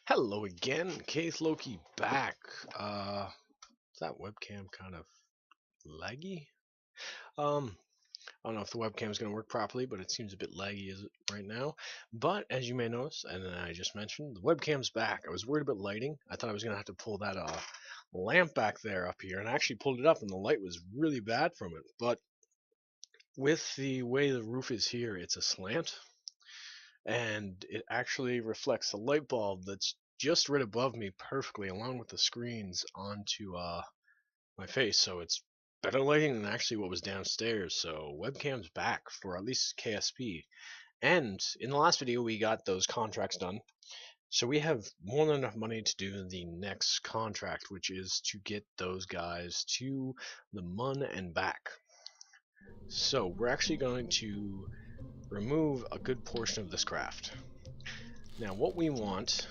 Hello again, Case Loki back. Is that webcam kind of laggy? I don't know if the webcam is going to work properly, but it seems a bit laggy right now. But as you may notice, and I just mentioned, the webcam's back. I was worried about lighting. I thought I was going to have to pull that lamp back there up here, and I actually pulled it up, and the light was really bad from it. But with the way the roof is here, it's a slant, and it actually reflects the light bulb that's just right above me perfectly along with the screens onto my face, so it's better lighting than actually what was downstairs. So webcam's back for at least KSP, and in the last video we got those contracts done, so we have more than enough money to do the next contract, which is to get those guys to the Mun and back. So we're actually going to remove a good portion of this craft. Now what we want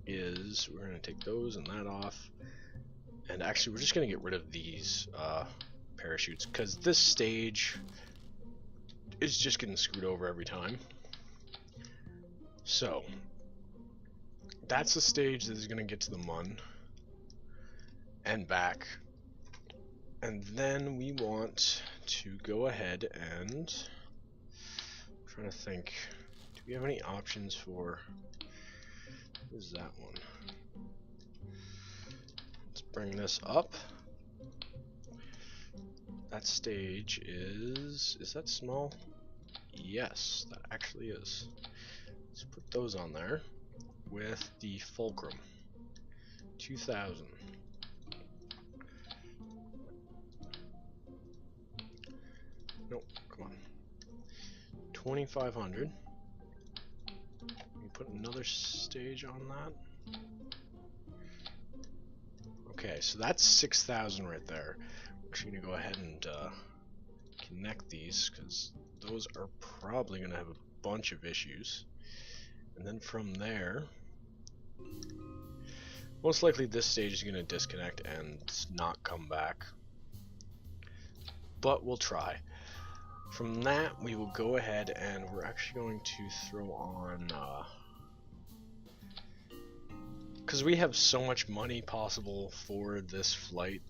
is we're going to take those and that off, and actually we're just going to get rid of these parachutes because this stage is just getting screwed over every time. So that's the stage that is going to get to the Mun and back, and then we want to go ahead and I'm trying to think, do we have any options for, what is that one? Let's bring this up. That stage is that small? Yes, that actually is. Let's put those on there with the fulcrum. 2000. Nope, come on. 2500. We put another stage on that. Okay, so that's 6000 right there. We're actually gonna go ahead and connect these because those are probably gonna have a bunch of issues. And then from there, most likely this stage is gonna disconnect and not come back. But we'll try. From that, we will go ahead and we're actually going to throw on, because we have so much money possible for this flight,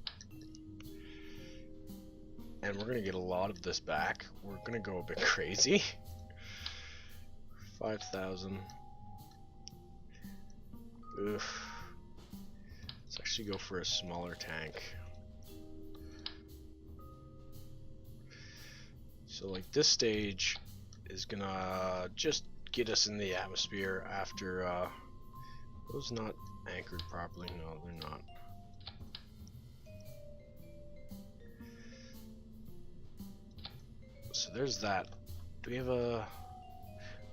and we're going to get a lot of this back. We're going to go a bit crazy. 5,000. Oof. Let's actually go for a smaller tank. So like this stage is gonna just get us in the atmosphere after those not anchored properly. No, they're not. So there's that. Do we have a,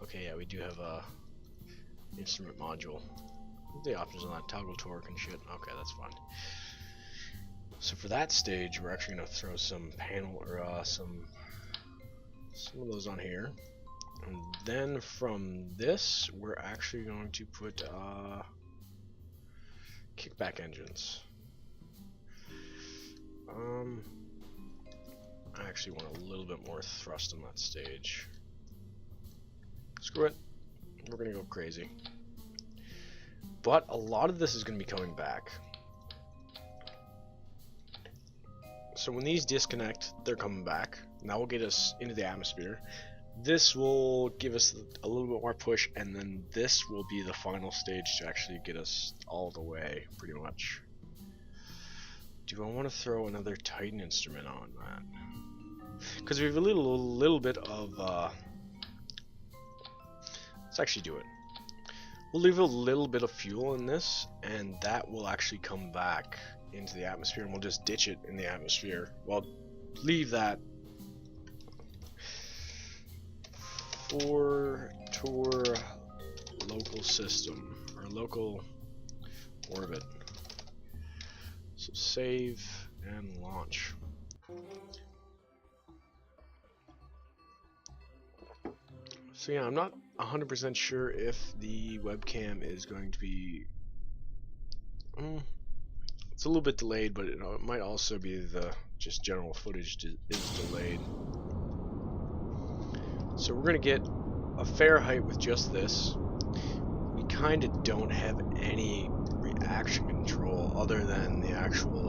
okay, yeah, we do have a instrument module. What are the options on that? Toggle torque and shit. Okay, that's fine. So for that stage we're actually gonna throw some panel or some of those on here, and then from this we're actually going to put kickback engines. I actually want a little bit more thrust on that stage. Screw it, we're gonna go crazy. But a lot of this is gonna be coming back. So when these disconnect, they're coming back. And that will get us into the atmosphere. This will give us a little bit more push, and then this will be the final stage to actually get us all the way, pretty much. Do I want to throw another Titan instrument on that? Because we have a little bit of, let's actually do it. We'll leave a little bit of fuel in this, and that will actually come back into the atmosphere, and we'll just ditch it in the atmosphere. Well, leave that for tour local system or local orbit. So save and launch. So yeah, I'm not 100% sure if the webcam is going to be it's a little bit delayed, but it might also be the just general footage is delayed. So we're going to get a fair height with just this. We kind of don't have any reaction control other than the actual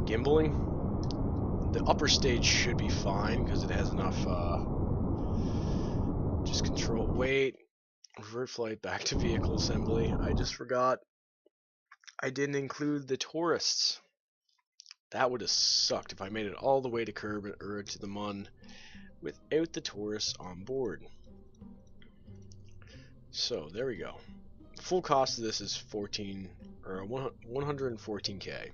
gimbaling. The upper stage should be fine because it has enough just control. Wait, revert flight back to vehicle assembly. I just forgot. I didn't include the tourists. That would have sucked if I made it all the way to Kerbin or to the Mun without the tourists on board. So there we go. The full cost of this is 114k.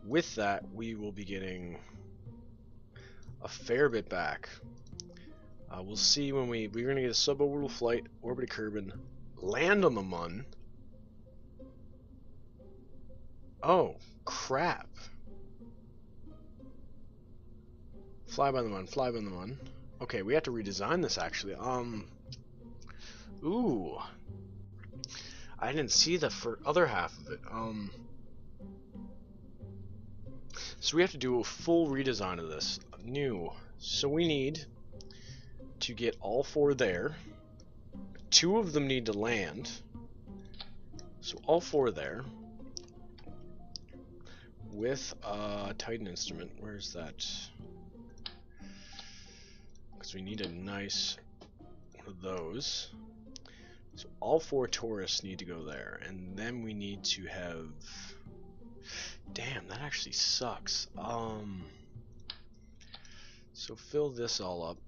With that, we will be getting a fair bit back. We'll see when we're gonna get a suborbital flight, orbit Kerbin, land on the Mun. Oh crap! Fly by the Mun, fly by the Mun. Okay, we have to redesign this actually. Ooh, I didn't see the other half of it. So we have to do a full redesign of this. New. So we need to get all 4 there. 2 of them need to land. So all 4 there. With a Titan instrument. Where's that? Because we need a nice one of those. So all 4 tourists need to go there. And then we need to have... Damn, that actually sucks. So fill this all up.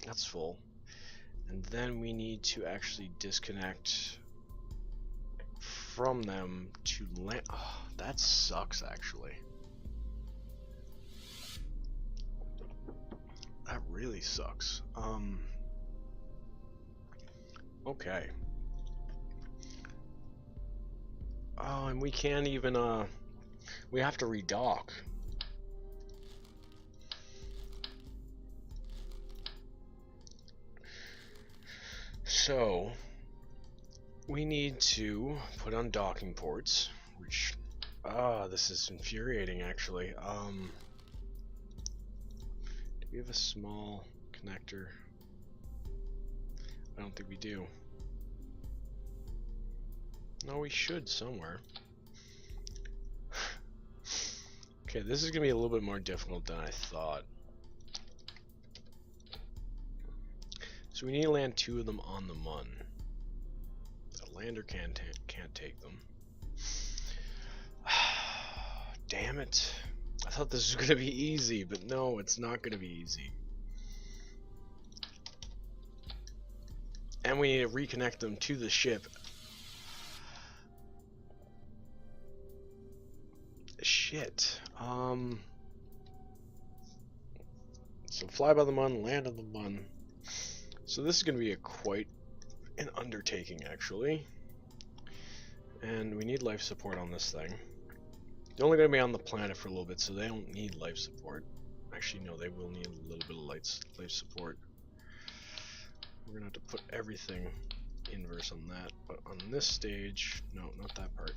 That's full. And then we need to actually disconnect from them to land. Oh, that sucks actually. That really sucks. Okay. Oh, and we can't even we have to redock. So we need to put on docking ports, which this is infuriating actually. Do we have a small connector? I don't think we do. No, we should somewhere. Okay, this is gonna be a little bit more difficult than I thought. So we need to land 2 of them on the Mun. The lander can't take them. Damn it. I thought this was gonna be easy, but no, it's not gonna be easy. And we need to reconnect them to the ship. Shit. So fly by the Mun, land on the Mun. So this is going to be quite an undertaking, actually. And we need life support on this thing. They're only going to be on the planet for a little bit, so they don't need life support. Actually, no, they will need a little bit of life support. We're going to have to put everything inverse on that. But on this stage, no, not that part.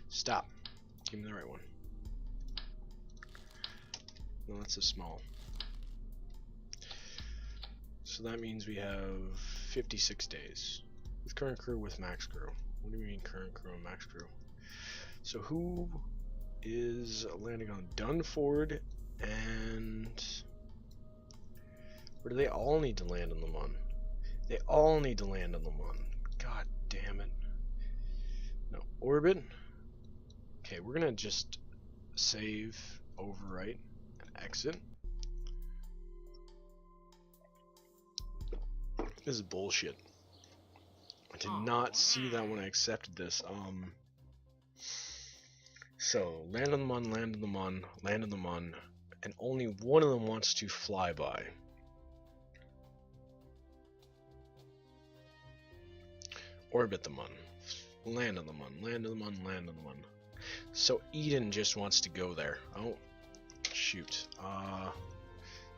Stop. Give me the right one. No, that's a small. So that means we have 56 days. With current crew, with max crew. What do you mean current crew and max crew? So who is landing on Dunford and... Or do they all need to land on the Mun? They all need to land on the Mun. God damn it. No, orbit. Okay, we're gonna just save, overwrite, and exit. This is bullshit. I did not see that when I accepted this. So, land on the Mun, land on the Mun, land on the Mun, and only one of them wants to fly by. Orbit the Mun. Land on the Mun, land on the Mun, land on the Mun. So Eden just wants to go there. Oh, shoot.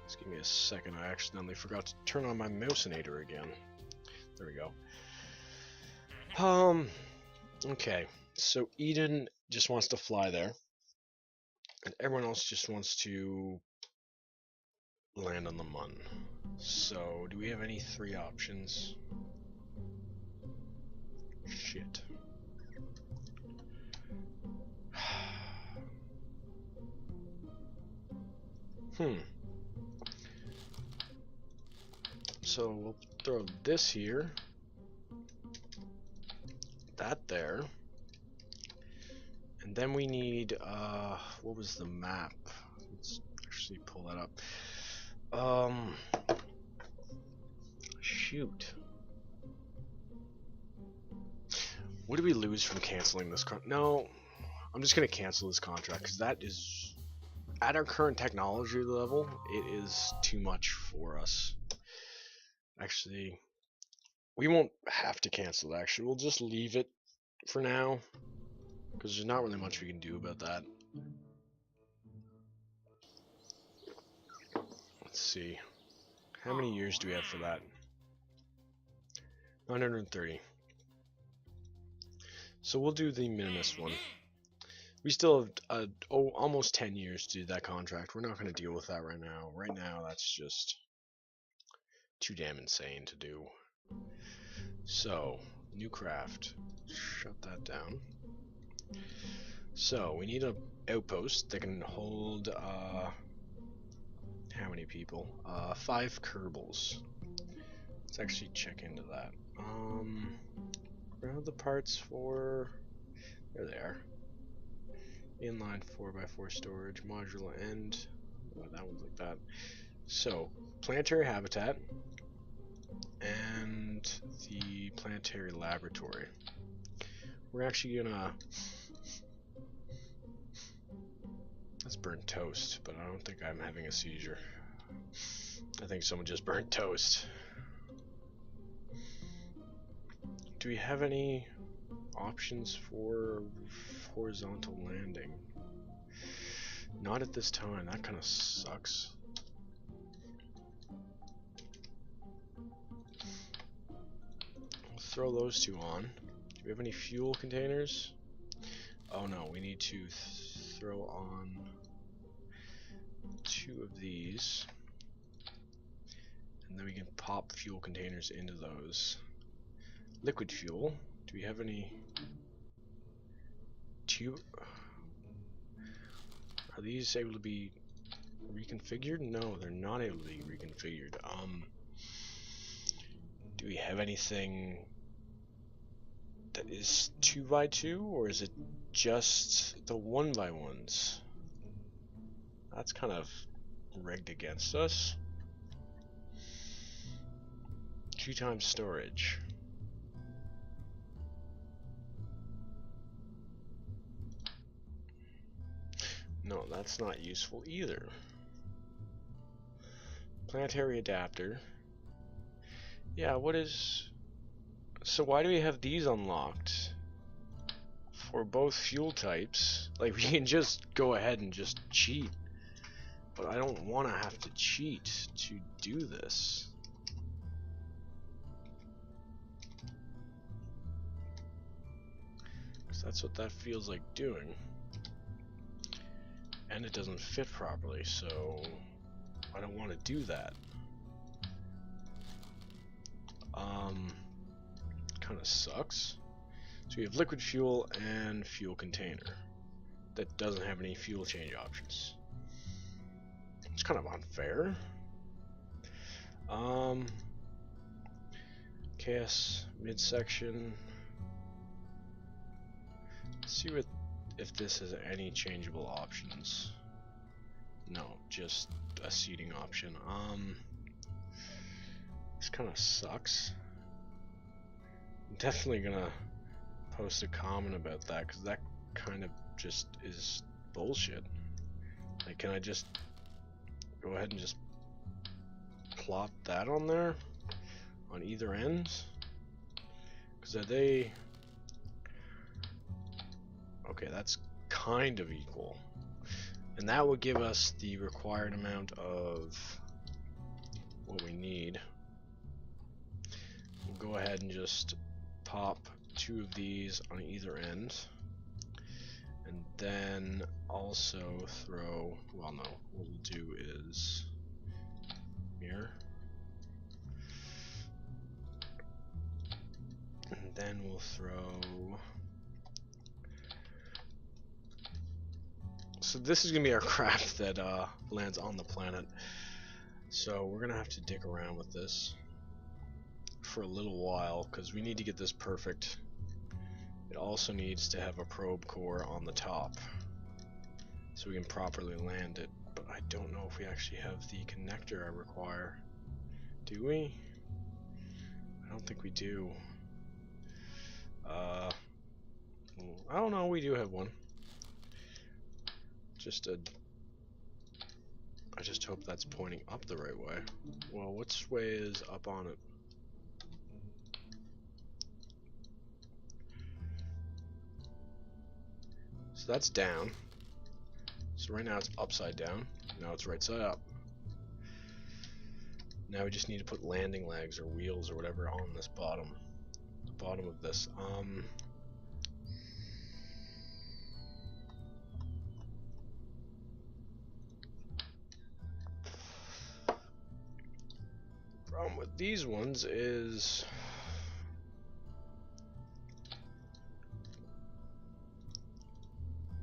Just give me a second. I accidentally forgot to turn on my mousinator again. There we go. Okay. So Eden just wants to fly there. And everyone else just wants to land on the Mun. So, do we have any 3 options? Shit. So we'll throw this here, that there, and then we need, what was the map? Let's actually pull that up. Shoot. What do we lose from canceling this No, I'm just gonna cancel this contract, because that is, at our current technology level, it is too much for us. Actually, we won't have to cancel it, actually. We'll just leave it for now, because there's not really much we can do about that. Let's see. How many years do we have for that? 930. So we'll do the Minmus one. We still have almost 10 years to do that contract. We're not going to deal with that right now. Right now, that's just too damn insane to do. So, new craft. Shut that down. So, we need an outpost that can hold, how many people? 5 Kerbals. Let's actually check into that. Where are the parts for... There they are. Inline 4x4 storage, modular end. Oh, that one's like that. So, planetary habitat and the planetary laboratory. We're actually gonna... That's burnt toast, but I don't think I'm having a seizure. I think someone just burnt toast. Do we have any options for horizontal landing? Not at this time. That kind of sucks. We'll throw those 2 on. Do we have any fuel containers? Oh no, we need to throw on 2 of these. And then we can pop fuel containers into those. Liquid fuel. Do we have any... Are these able to be reconfigured? No, they're not able to be reconfigured. Do we have anything that is 2x2, or is it just the 1x1s? That's kind of rigged against us. 2 times storage. No, that's not useful either. Planetary adapter. Yeah, what is... So why do we have these unlocked? For both fuel types. Like, we can just go ahead and just cheat. But I don't want to have to cheat to do this. Because that's what that feels like doing. And it doesn't fit properly, so I don't want to do that. Kind of sucks. So we have liquid fuel and fuel container that doesn't have any fuel change options. It's kind of unfair. KS midsection. Let's see what if this has any changeable options. No, just a seating option. This kind of sucks. I'm definitely gonna post a comment about that, because that kind of just is bullshit. Like, can I just go ahead and just plot that on there on either end? Because are they... Okay, that's kind of equal. And that would give us the required amount of what we need. We'll go ahead and just pop 2 of these on either end. And then also throw, well no, what we'll do is here. And then we'll throw... So this is going to be our craft that lands on the planet. So we're going to have to dig around with this for a little while, because we need to get this perfect. It also needs to have a probe core on the top, so we can properly land it. But I don't know if we actually have the connector I require. Do we? I don't think we do. I don't know, we do have one. I just hope that's pointing up the right way. Well, which way is up on it? So that's down. So right now it's upside down. Now it's right side up. Now we just need to put landing legs or wheels or whatever on this bottom. The bottom of this. Problem with these ones is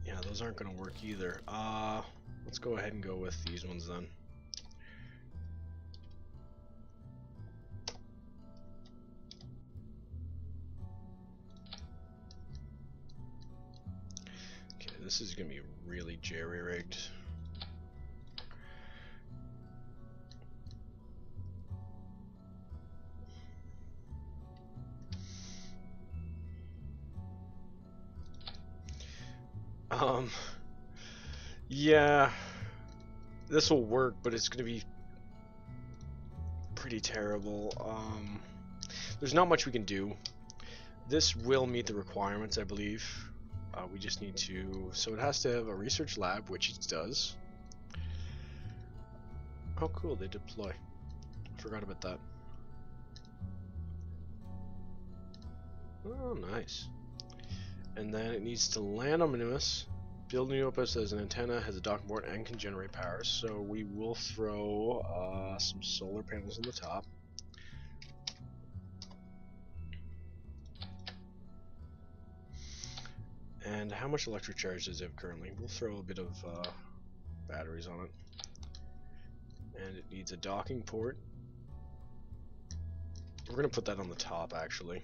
yeah, those aren't gonna work either. Let's go ahead and go with these ones then. Okay, this is gonna be really jerry-rigged. Yeah, this will work, but it's gonna be pretty terrible. There's not much we can do. This will meet the requirements, I believe. We just need to, so it has to have a research lab, which it does. Oh cool, they deploy. Forgot about that. Oh, nice. And then it needs to land on Minmus, build a new outpost as an antenna, has a docking port, and can generate power. So we will throw some solar panels on the top. And how much electric charge does it have currently? We'll throw a bit of batteries on it. And it needs a docking port. We're going to put that on the top, actually.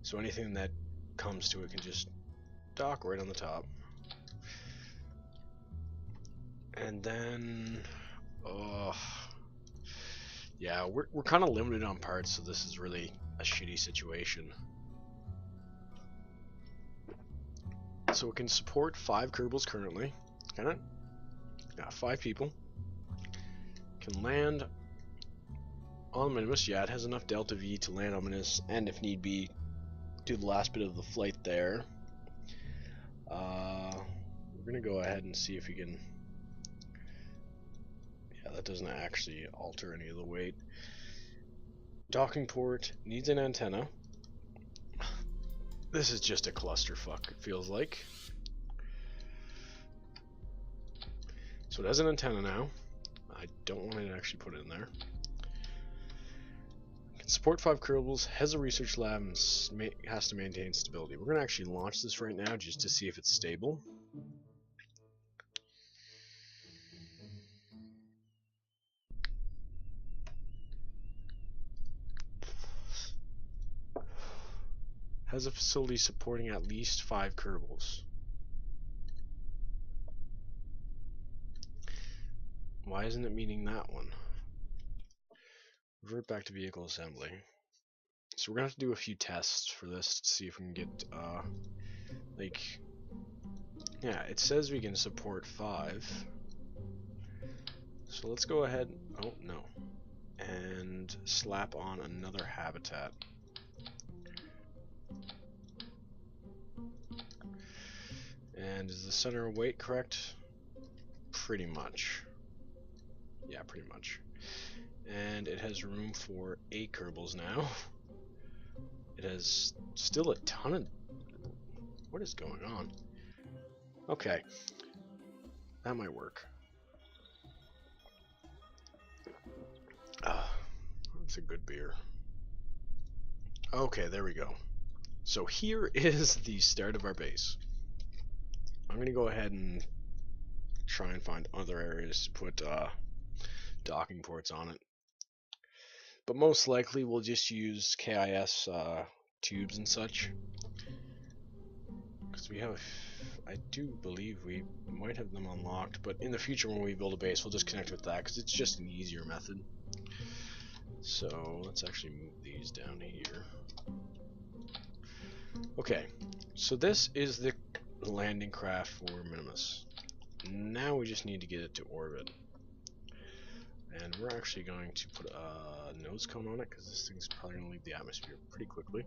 So anything that comes to it can just dock right on the top. And then... yeah, we're kind of limited on parts, so this is really a shitty situation. So it can support 5 Kerbals currently. Can it? Yeah, 5 people. Can land on Minmus. Yeah, it has enough Delta V to land on Minmus, and if need be, do the last bit of the flight there. We're gonna go ahead and see if we can. Yeah, that doesn't actually alter any of the weight. Docking port needs an antenna. This is just a clusterfuck, it feels like. So it has an antenna now. I don't want to actually put it in there. Can support 5 Kerbals, has a research lab, and has to maintain stability. We're going to actually launch this right now just to see if it's stable. Has a facility supporting at least 5 Kerbals. Why isn't it meeting that one? Revert back to vehicle assembly. So we're gonna have to do a few tests for this to see if we can get like, yeah, it says we can support 5. So let's go ahead, oh no, and slap on another habitat. And is the center of weight correct? Pretty much. Yeah, pretty much. And it has room for 8 Kerbals now. It has still a ton of... What is going on? Okay. That might work. That's a good beer. Okay, there we go. So here is the start of our base. I'm gonna go ahead and try and find other areas to put docking ports on it. But most likely we'll just use KIS tubes and such. Because we have, I do believe we might have them unlocked, but in the future when we build a base we'll just connect with that because it's just an easier method. So let's actually move these down here. Okay, so this is the landing craft for Minmus. Now we just need to get it to orbit. And we're actually going to put a nose cone on it because this thing's probably going to leave the atmosphere pretty quickly.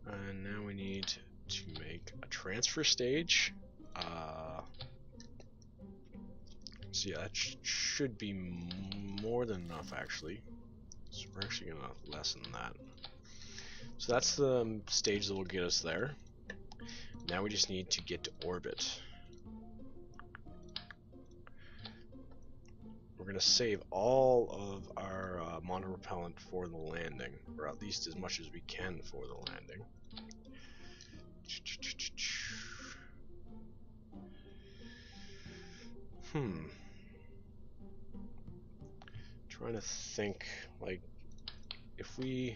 And now we need to make a transfer stage. So yeah, that should be more than enough actually. So we're actually going to lessen that. So that's the stage that will get us there. Now we just need to get to orbit. We're going to save all of our mono-repellent for the landing, or at least as much as we can for the landing. Trying to think, like, if we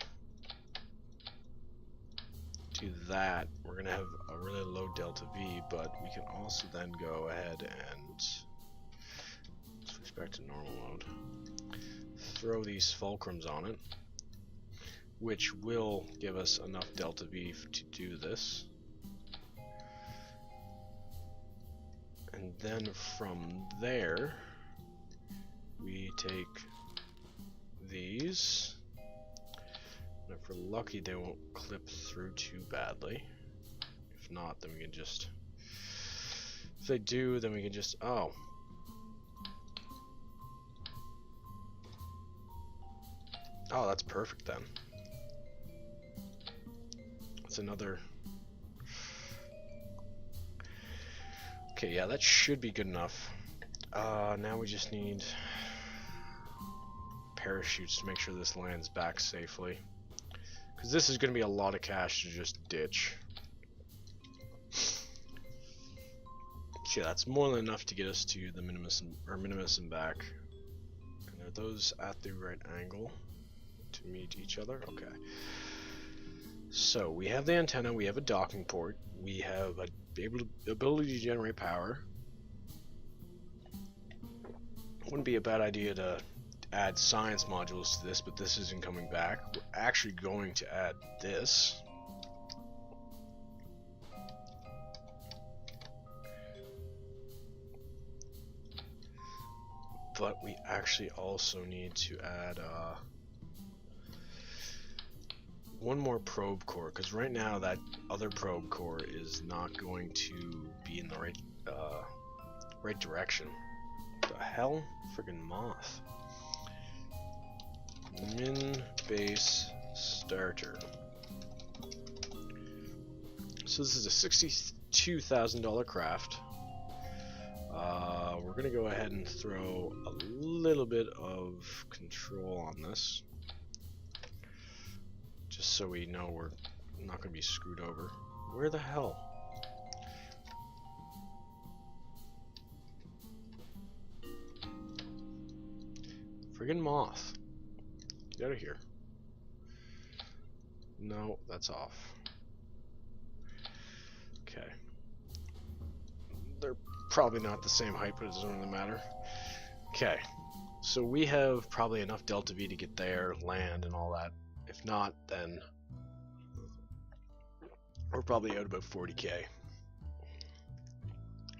do that, we're going to have a really low delta V, but we can also then go ahead and switch back to normal mode. Throw these fulcrums on it, which will give us enough delta V to do this. And then from there, we take these, and if we're lucky they won't clip through too badly. If not, then we can just, if they do, then we can just, oh. Oh, that's perfect then. That's another. Okay, yeah, that should be good enough. Now we just need parachutes to make sure this lands back safely. Because this is going to be a lot of cash to just ditch. So yeah, that's more than enough to get us to the Minmus and back. And are those at the right angle to meet each other? Okay. So we have the antenna, we have a docking port, we have a ability to generate power. Wouldn't be a bad idea to add science modules to this, but this isn't coming back. We're actually going to add this. But we actually also need to add one more probe core, because right now that other probe core is not going to be in the right direction. What the hell? Friggin' moth. Min base starter. So this is a $62,000 craft. We're gonna go ahead and throw a little bit of control on this, just so we know we're not gonna be screwed over. Where the hell? Friggin' moth. Get out of here. No, that's off. Okay. They're probably not the same height, but it doesn't really matter. Okay. So we have probably enough delta V to get there, land, and all that. If not, then we're probably out about 40k.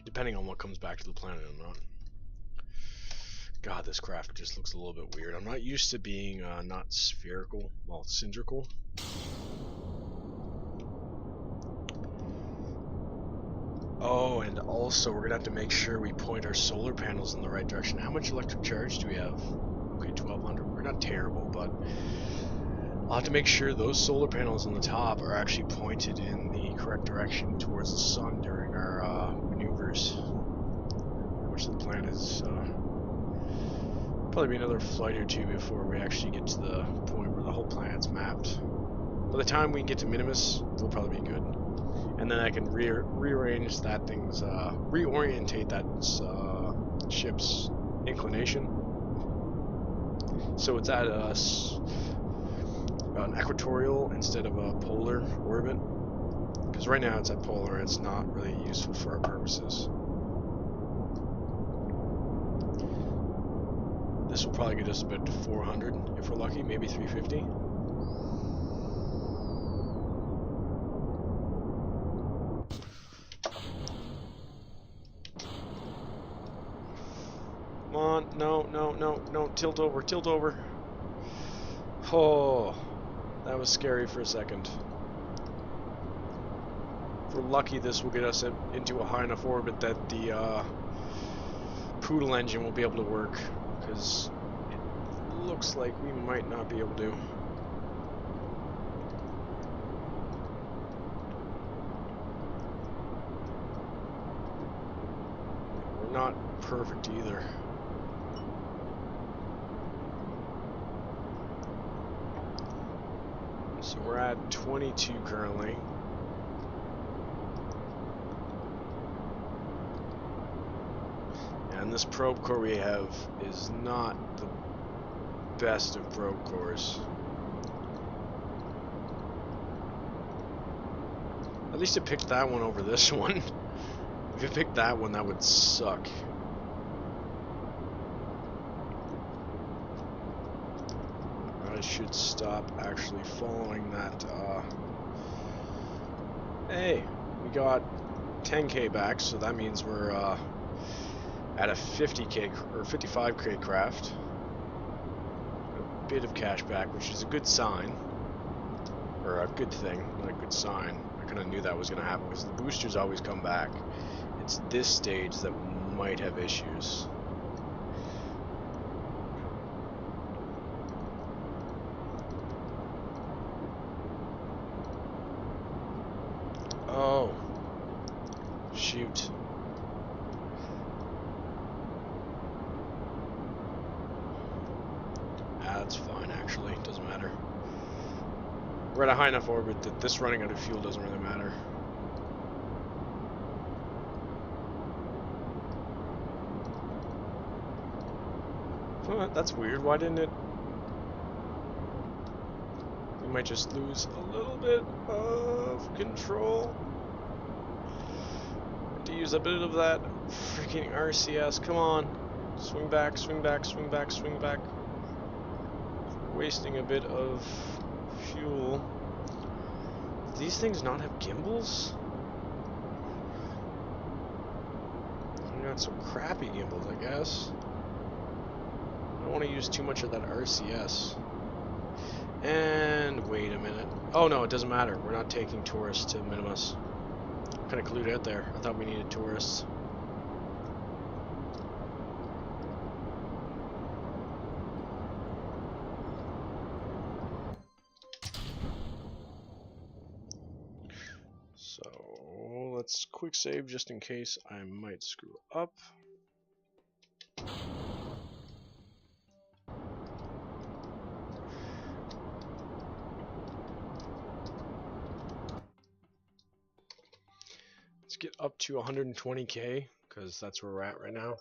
Depending on what comes back to the planet or not. God, this craft just looks a little bit weird. I'm not used to being not spherical, well, cylindrical. Oh, and also we're gonna have to make sure we point our solar panels in the right direction. How much electric charge do we have? Okay, 1200. We're not terrible, but I'll have to make sure those solar panels on the top are actually pointed in the correct direction towards the sun during our maneuvers. Which the planet is Probably be another flight or two before we actually get to the point where the whole planet's mapped. By the time we get to Minmus, we'll probably be good. And then I can rearrange that thing's, reorientate that ship's inclination. So it's at an equatorial instead of a polar orbit. Because right now it's at polar, it's not really useful for our purposes. This will probably get us about 400 if we're lucky, maybe 350. Come on, no, tilt over, tilt over. Oh, that was scary for a second. If we're lucky, this will get us into a high enough orbit that the Poodle engine will be able to work, because it looks like we might not be able to. We're not perfect either. So we're at 22 currently. And this probe core we have is not the best of probe cores. At least it picked that one over this one. If it picked that one, that would suck. I should stop actually following that. Hey, we got 10k back, so that means we're at a 50k or 55k craft. A bit of cash back, which is a good sign. Or a good thing, not a good sign. I kind of knew that was going to happen because the boosters always come back. It's this stage that might have issues. Oh. Shoot. That's fine, actually. Doesn't matter. We're at a high enough orbit that this running out of fuel doesn't really matter. Oh, that's weird. Why didn't it... We might just lose a little bit of control. Have to use a bit of that freaking RCS. Come on. Swing back, swing back, swing back, swing back. We're wasting a bit of fuel. Do these things not have gimbals? I got some crappy gimbals, I guess. I don't want to use too much of that RCS. And wait a minute. Oh no, it doesn't matter. We're not taking tourists to Minmus. Kind of clued out there. I thought we needed tourists. So let's quick save just in case I might screw up. Let's get up to 120k because that's where we're at right now.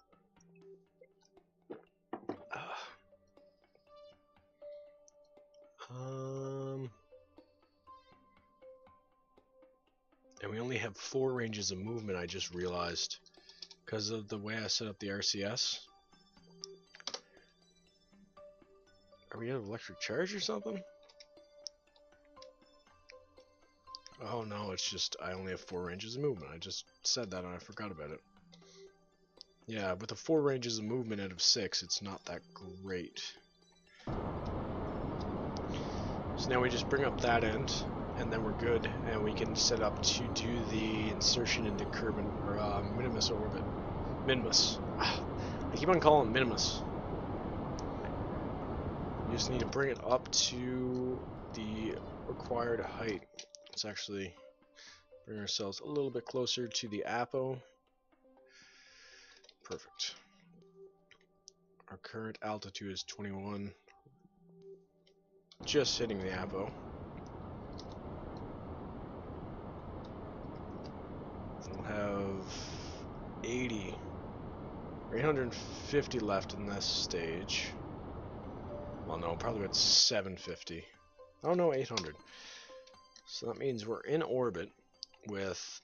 And we only have 4 ranges of movement, I just realized, because of the way I set up the RCS. Are we out of electric charge or something? Oh no, it's just I only have 4 ranges of movement. I just said that and I forgot about it. Yeah, with the 4 ranges of movement out of 6, it's not that great. So now we just bring up that end, and then we're good, and we can set up to do the insertion into Kerbin, or Minmus orbit. Minmus. I keep on calling it Minmus. We just need to bring it up to the required height. Let's actually bring ourselves a little bit closer to the Apo. Perfect. Our current altitude is 21. Just hitting the apo. We'll have 80 or 850 left in this stage. Well, no, probably about 750. Oh no, 800. So that means we're in orbit with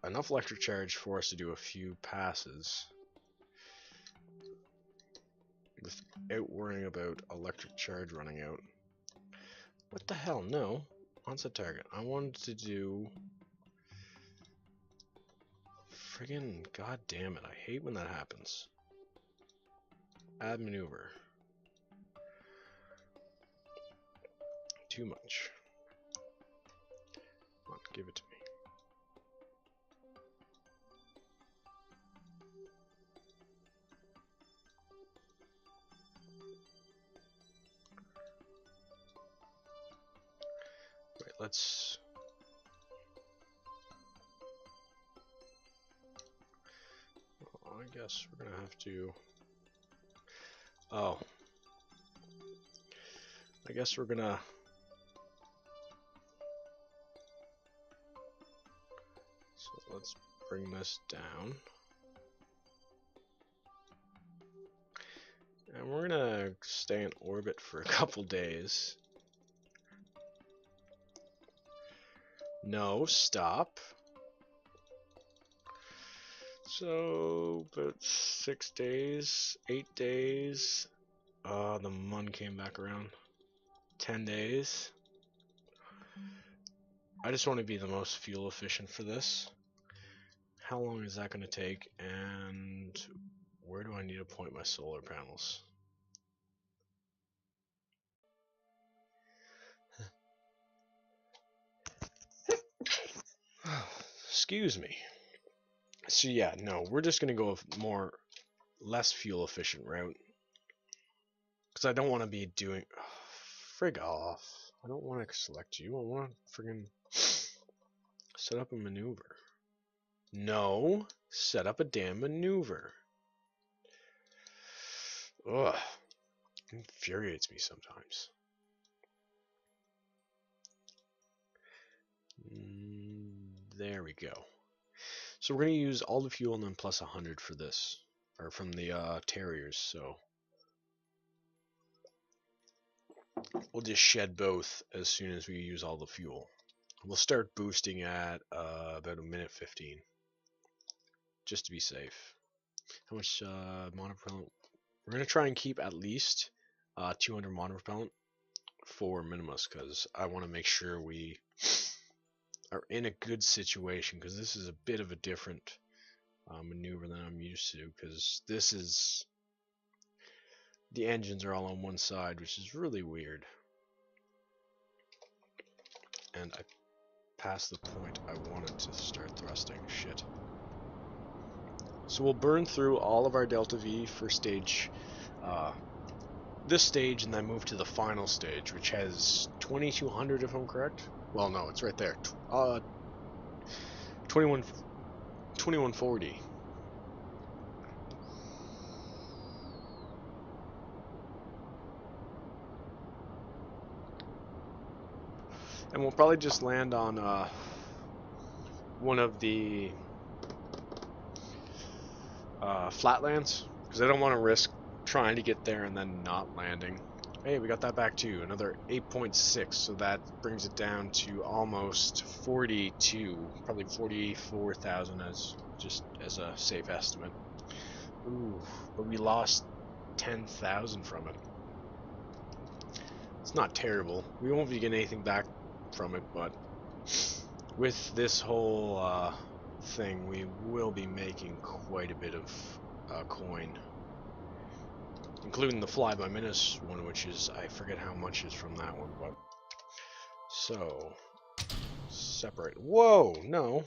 enough electric charge for us to do a few passes without worrying about electric charge running out. What the hell? No. Onset target. I wanted to do... Friggin' god damn it. I hate when that happens. Add maneuver. Too much. Come on, give it to me. Wait, let's... I guess we're gonna have to... Oh. I guess we're gonna... So let's bring this down. And we're gonna stay in orbit for a couple days. No, stop. So, about 6 days, 8 days. The mun came back around. 10 days. I just want to be the most fuel efficient for this. How long is that going to take? And where do I need to point my solar panels? Excuse me. So yeah, no, we're just going to go a less fuel efficient route. Because I don't want to be doing... frig off. I don't want to select you. I want to friggin' set up a maneuver. No, set up a damn maneuver. Ugh. It infuriates me sometimes. There we go. So we're going to use all the fuel and then plus 100 for this. Or from the Terriers, so... We'll just shed both as soon as we use all the fuel. We'll start boosting at about a minute 15. Just to be safe. How much monopropellant? We're going to try and keep at least 200 monopropellant for Minmus, because I want to make sure we are in a good situation, because this is a bit of a different maneuver than I'm used to, because this is... The engines are all on one side, which is really weird. And I passed the point I wanted to start thrusting. Shit. So we'll burn through all of our Delta V for stage, this stage, and then move to the final stage, which has 2200 if I'm correct. Well, no, it's right there. 2140. And we'll probably just land on one of the flatlands, because I don't want to risk trying to get there and then not landing. Hey, we got that back too, another 8.6, so that brings it down to almost 42, probably 44,000 as a safe estimate. Ooh, but we lost 10,000 from it. It's not terrible. We won't be getting anything back from it, but with this whole thing, we will be making quite a bit of coin, including the fly by minutes one, which is, I forget how much is from that one, but so separate. Whoa, no,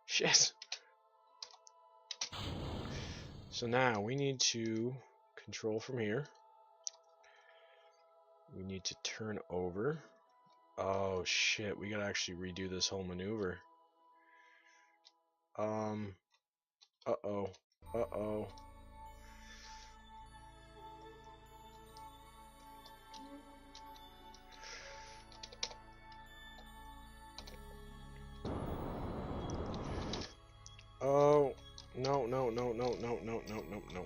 shit. So now we need to control from here. We need to turn over. Oh shit, we gotta actually redo this whole maneuver. Uh-oh. no.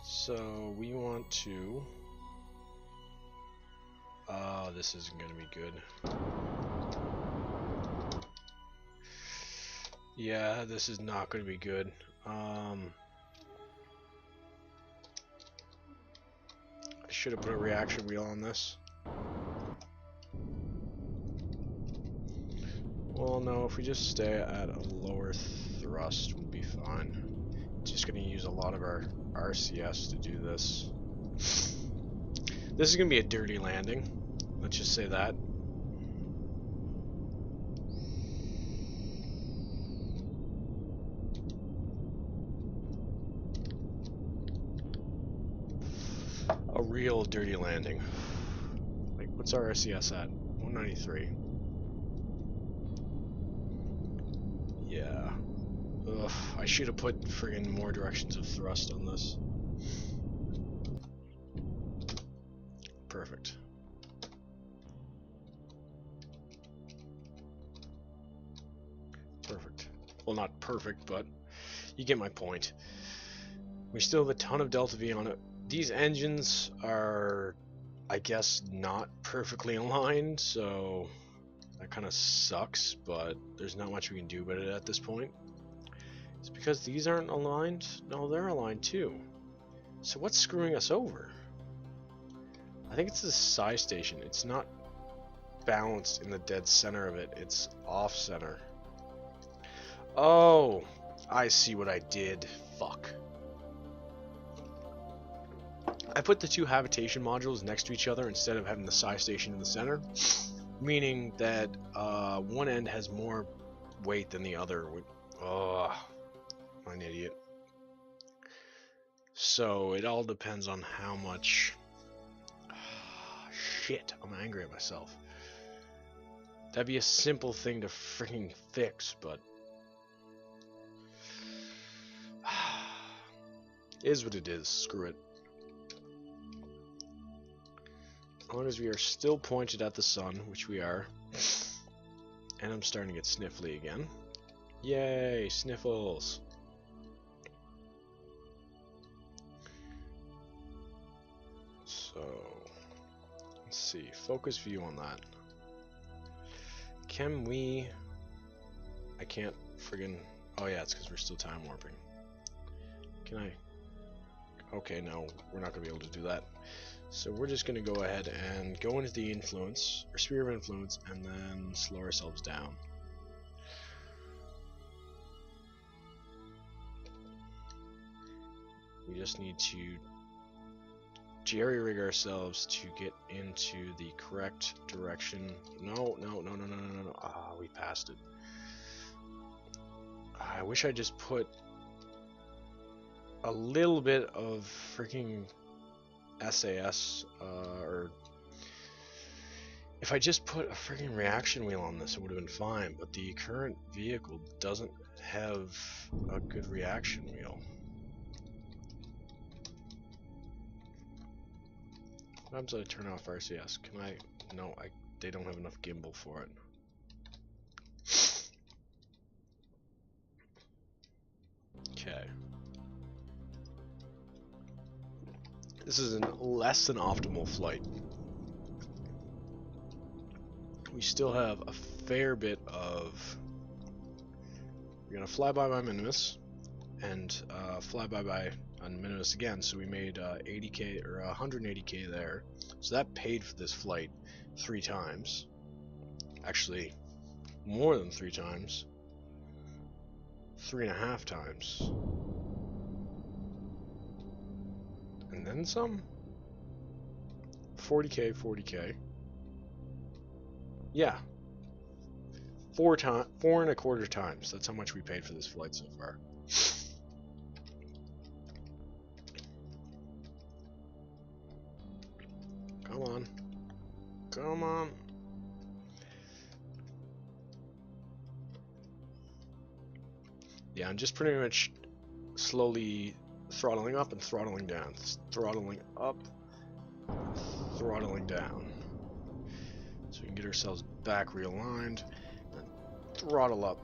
So we want to... this isn't gonna be good. Yeah, this is not gonna be good. I should have put a reaction wheel on this. Well, no, if we just stay at a lower thrust, we'll be fine. It's just going to use a lot of our RCS to do this. This is going to be a dirty landing. Let's just say that. A real dirty landing. Like, what's our RCS at? 193. Yeah. Ugh, I should have put friggin' more directions of thrust on this. Perfect. Perfect. Well, not perfect, but you get my point. We still have a ton of delta V on it. These engines are, I guess, not perfectly aligned, so that kind of sucks, but there's not much we can do about it at this point. It's because these aren't aligned? No, they're aligned too. So what's screwing us over? I think it's the size station. It's not balanced in the dead center of it. It's off center. Oh, I see what I did. Fuck. I put the two habitation modules next to each other instead of having the size station in the center, meaning that one end has more weight than the other. Oh, I'm an idiot. So it all depends on how much... Shit, I'm angry at myself. That'd be a simple thing to freaking fix, but... is what it is. Screw it. As long as we are still pointed at the sun, which we are, and I'm starting to get sniffly again. Yay, sniffles! So, let's see, focus view on that. Can we... I can't friggin... Oh yeah, it's because we're still time warping. Can I... Okay, no, we're not going to be able to do that. So we're just going to go ahead and go into the influence, or sphere of influence, and then slow ourselves down. We just need to jerry-rig ourselves to get into the correct direction. No. Ah, we passed it. I wish I just put a little bit of freaking SAS, or if I just put a freaking reaction wheel on this, it would have been fine, but the current vehicle doesn't have a good reaction wheel. What happens if I turn off RCS? Can I? No, they don't have enough gimbal for it. Okay. This is a less than optimal flight. We still have a fair bit of... We're going to fly by Minmus and fly by on Minmus again, so we made 80k or 180k there. So that paid for this flight 3 times. Actually, more than 3 times. 3.5 times. And then some. 40k, 40k. Yeah. 4.25 times. That's how much we paid for this flight so far. Come on. Come on. Yeah, I'm just pretty much slowly throttling up and throttling down. Throttling up, throttling down. So we can get ourselves back realigned, then throttle up,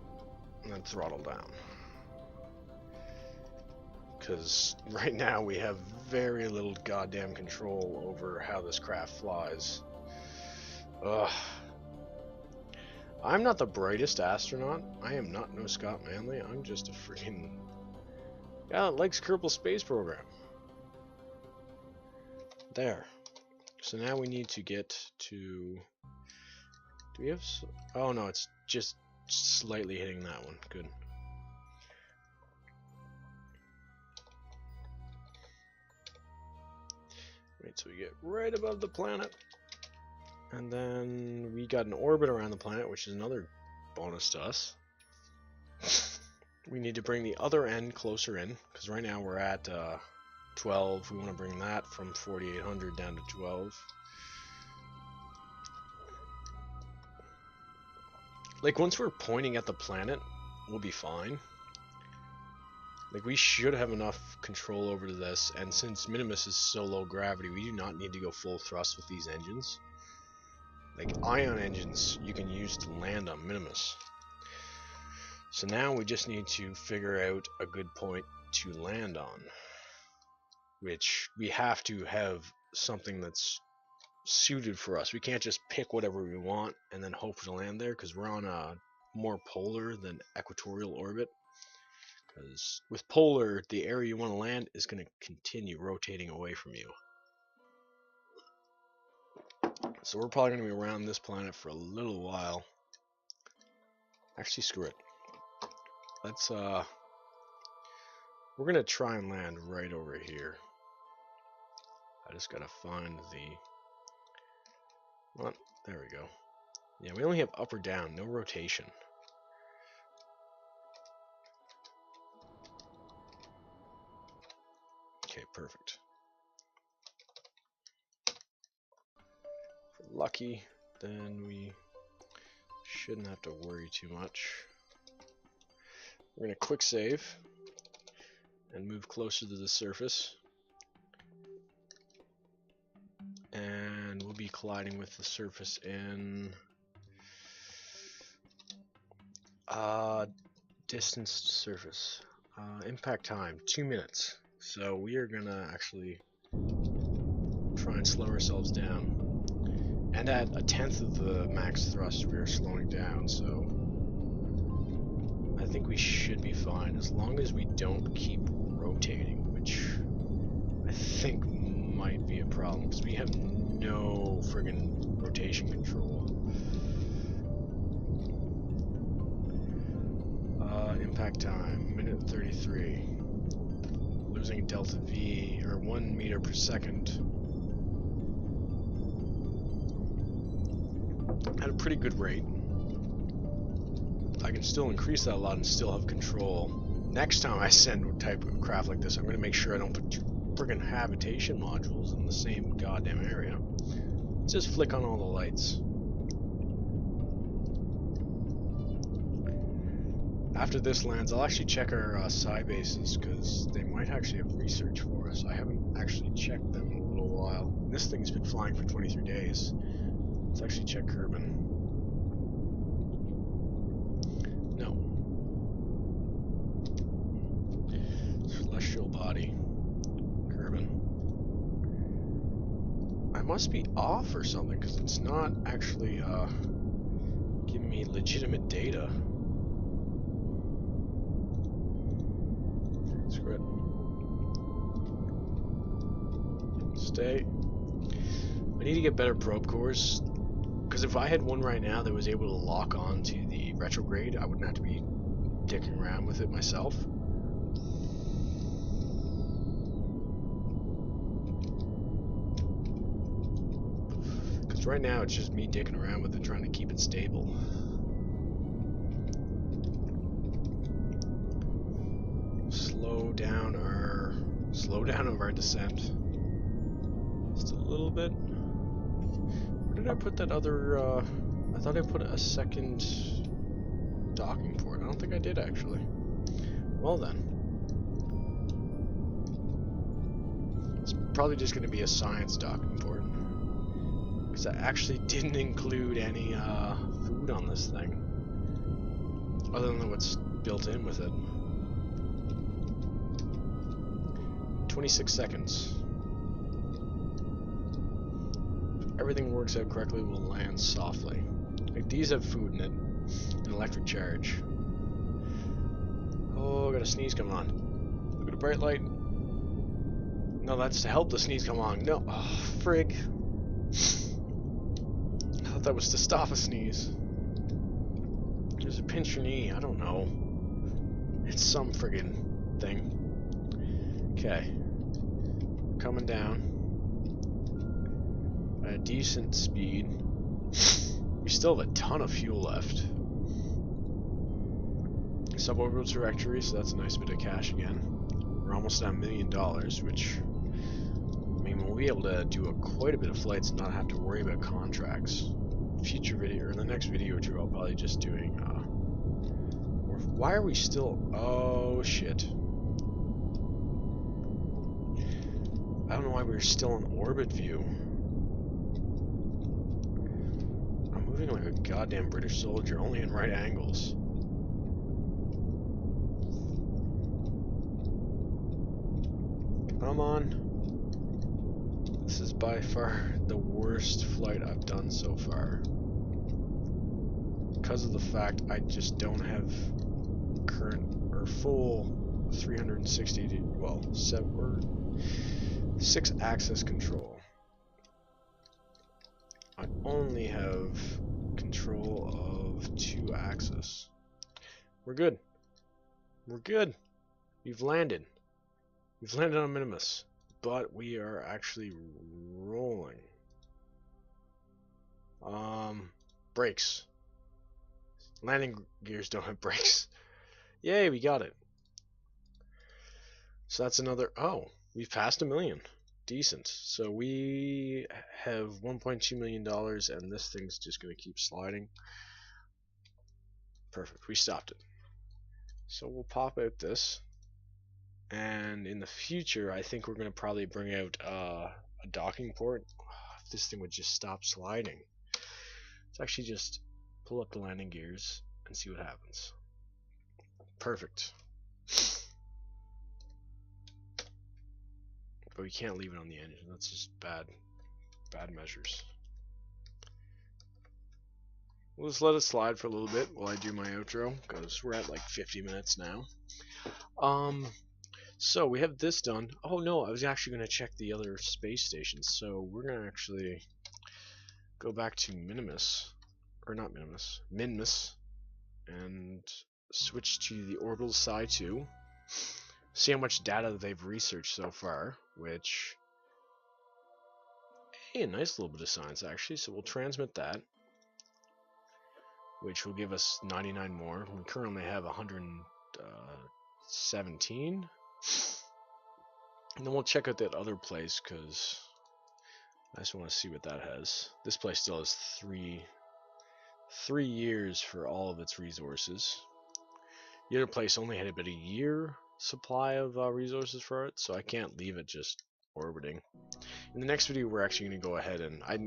and then throttle down. because right now we have very little goddamn control over how this craft flies. Ugh. I'm not the brightest astronaut. I am not no Scott Manley. I'm just a freaking guy that likes Kerbal Space Program. There. So now we need to get to... Do we have... Oh no, it's just slightly hitting that one. Good. Wait, so we get right above the planet. And then we got an orbit around the planet, which is another bonus to us. We need to bring the other end closer in, because right now we're at 12. We want to bring that from 4,800 down to 12. Like, once we're pointing at the planet, we'll be fine. Like, we should have enough control over this, and since Minmus is so low gravity, we do not need to go full thrust with these engines. Like, ion engines you can use to land on Minmus. So now we just need to figure out a good point to land on. Which we have to have something that's suited for us. We can't just pick whatever we want and then hope to land there, because we're on a more polar than equatorial orbit. Because with polar, the area you want to land is going to continue rotating away from you. So we're probably going to be around this planet for a little while. Actually, screw it. Let's, we're going to try and land right over here. I just got to find the... Well, there we go. Yeah, we only have up or down, no rotation. Okay, perfect. If we're lucky, then we shouldn't have to worry too much. We're going to quick save and move closer to the surface. And we'll be colliding with the surface in distanced surface. Impact time, 2 minutes. So we are going to actually try and slow ourselves down. And at 1/10 of the max thrust, we are slowing down, so I think we should be fine, as long as we don't keep rotating, which I think might be a problem, because we have no friggin' rotation control. Impact time, minute 33. Losing delta V, or 1 meter per second. At a pretty good rate. I can still increase that a lot and still have control. Next time I send a type of craft like this, I'm going to make sure I don't put two friggin' habitation modules in the same goddamn area. Let's just flick on all the lights. After this lands, I'll actually check our side bases, because they might actually have research for us. I haven't actually checked them in a little while. This thing's been flying for 23 days. Let's actually check Kerbin. No. Celestial body. Kerbin. I must be off or something, because it's not actually giving me legitimate data. Screw it. Stay. I need to get better probe cores, because if I had one right now that was able to lock on to the retrograde, I wouldn't have to be dicking around with it myself. Because right now it's just me dicking around with it, trying to keep it stable. Slow down of our descent. Just a little bit. Where did I put that other, I thought I put a second docking port. I don't think I did, actually. Well then. It's probably just going to be a science docking port. Because I actually didn't include any, food on this thing. Other than what's built in with it. 26 seconds. If everything works out correctly, we'll land softly. Like, these have food in it. An electric charge. Oh, I got a sneeze coming on. Look at the bright light. No, that's to help the sneeze come on. No. Oh, frig. I thought that was to stop a sneeze. There's a pinch your knee. I don't know. It's some friggin' thing. Okay. Coming down. At a decent speed. We still have a ton of fuel left. Suborbital trajectory, so that's a nice bit of cash again. We're almost at $1 million, which, I mean, we'll be able to do quite a bit of flights and not have to worry about contracts. Future video, or in the next video or two, I'll probably just doing, why are we still, oh shit. I don't know why we're still in orbit view. I'm moving like a goddamn British soldier, only in right angles. Come on. This is by far the worst flight I've done so far. Because of the fact I just don't have current or full 360, well, 6 axis control. I only have control of 2 axis. We're good. We're good. We've landed. We've landed on Minmus, but we are actually rolling. Brakes. Landing gears don't have brakes. Yay, we got it. So that's another, oh, we've passed $1 million. Decent. So we have $1.2 million and this thing's just going to keep sliding. Perfect, we stopped it. So we'll pop out this. And in the future, I think we're going to probably bring out a docking port. If this thing would just stop sliding. Let's actually just pull up the landing gears and see what happens. Perfect. But we can't leave it on the engine. That's just bad measures. We'll just let it slide for a little bit while I do my outro, because we're at like 50 minutes now. So we have this done. Oh no, I was actually going to check the other space stations. So we're going to actually go back to Minmus, or not Minmus, Minmus, and switch to the orbital side 2. See how much data they've researched so far, which, hey, a nice little bit of science actually. So we'll transmit that, which will give us 99 more. We currently have 117. And then we'll check out that other place, because I just want to see what that has. This place still has three years for all of its resources. The other place only had about a year supply of resources for it, so I can't leave it just orbiting. In the next video, we're actually going to go ahead and I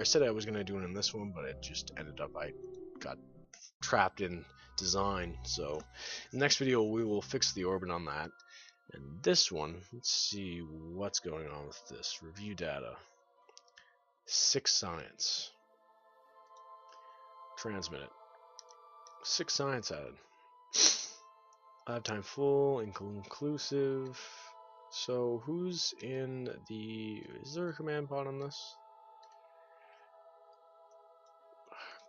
said I was going to do it in this one, but it just ended up I got trapped in design. So in the next video, we will fix the orbit on that. And this one, let's see what's going on with this. Review data. 6 science. Transmit it. 6 science added. Lifetime full, inclusive. So who's in the... Is there a command pod on this?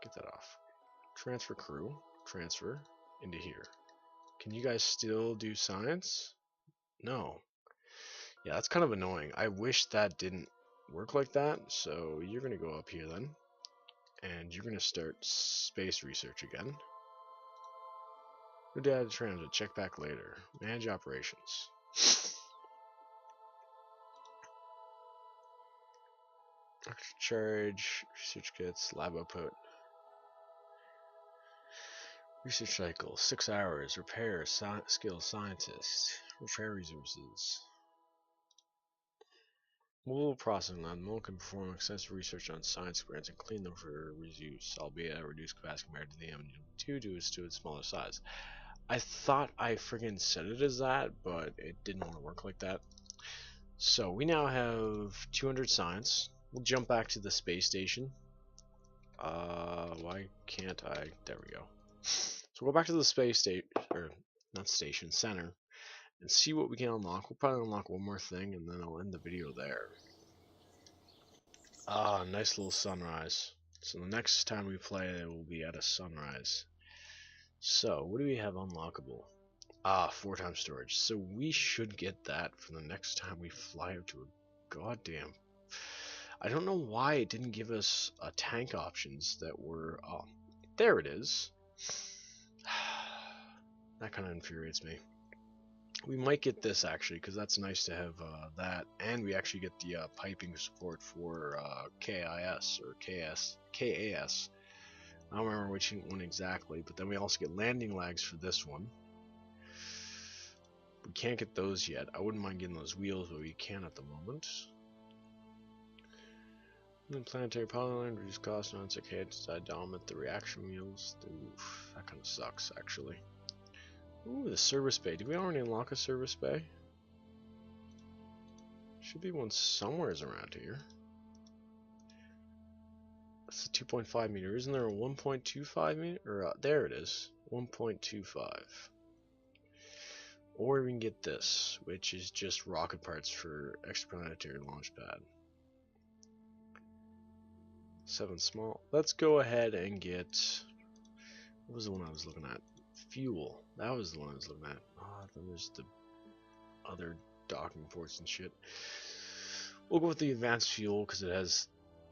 Get that off. Transfer crew. Transfer into here. Can you guys still do science? No. Yeah, that's kind of annoying. I wish that didn't work like that. So you're going to go up here then. And you're going to start space research again. No data transit. Check back later. Manage operations. Extra charge. Research kits. Lab output. Research cycle. 6 hours. Repair. Skilled scientist. Repair resources. Mobile processing lab. Mobile can perform extensive research on science experiments and clean them for reuse, albeit at reduced capacity compared to the M2 due to its smaller size. I thought I friggin' said it as that, but it didn't want to work like that. So we now have 200 science. We'll jump back to the space station. Why can't I? There we go. So we'll go back to the space station, or not station, center, and see what we can unlock. We'll probably unlock one more thing, and then I'll end the video there. Ah, nice little sunrise. So the next time we play, it will be at a sunrise. So what do we have unlockable? Ah, 4 times storage. So we should get that for the next time we fly up to a goddamn. I don't know why it didn't give us tank options that were. Oh, there it is. That kind of infuriates me. We might get this actually, because that's nice to have that, and we actually get the piping support for KIS or KS. I don't remember which one exactly, but then we also get landing lags for this one. We can't get those yet. I wouldn't mind getting those wheels, but we can't at the moment. Planetary polyline, reduce cost, non decade, decide to dominate the reaction wheels. Oof, that kind of sucks, actually. Ooh, the service bay. Did we already unlock a service bay? Should be one somewhere around here. That's a 2.5 meter. Isn't there a 1.25 meter? Or there it is, 1.25. Or we can get this, which is just rocket parts for extraplanetary launch pad. 7 small. Let's go ahead and get. What was the one I was looking at? Fuel. That was the one I was looking at. Then there's the other docking ports and shit. We'll go with the advanced fuel because it has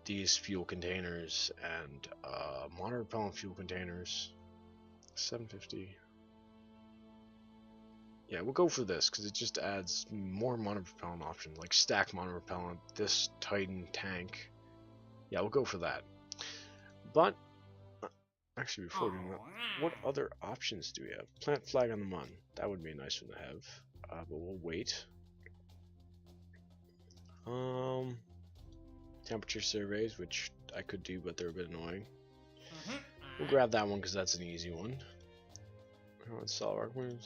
these fuel containers and mono-propellant fuel containers. 750. Yeah, we'll go for this because it just adds more mono-propellant options, like stack mono-propellant, this Titan tank. Yeah, we'll go for that. But actually, before doing that, what other options do we have? Plant flag on the Mun. That would be a nice one to have, but we'll wait. Temperature surveys, which I could do, but they're a bit annoying. We'll grab that one because that's an easy one.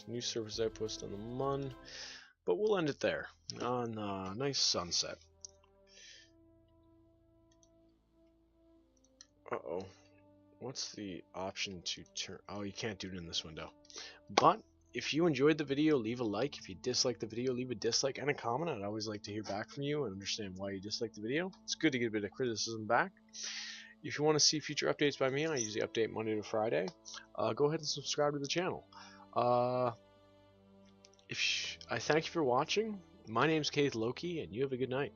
New surface outpost on the Mun, but we'll end it there on nice sunset. Uh-oh. What's the option to turn? Oh, you can't do it in this window. But if you enjoyed the video, leave a like. If you disliked the video, leave a dislike and a comment. I'd always like to hear back from you and understand why you disliked the video. It's good to get a bit of criticism back. If you want to see future updates by me, I usually update Monday to Friday. Go ahead and subscribe to the channel. I thank you for watching. My name's KSP, and you have a good night.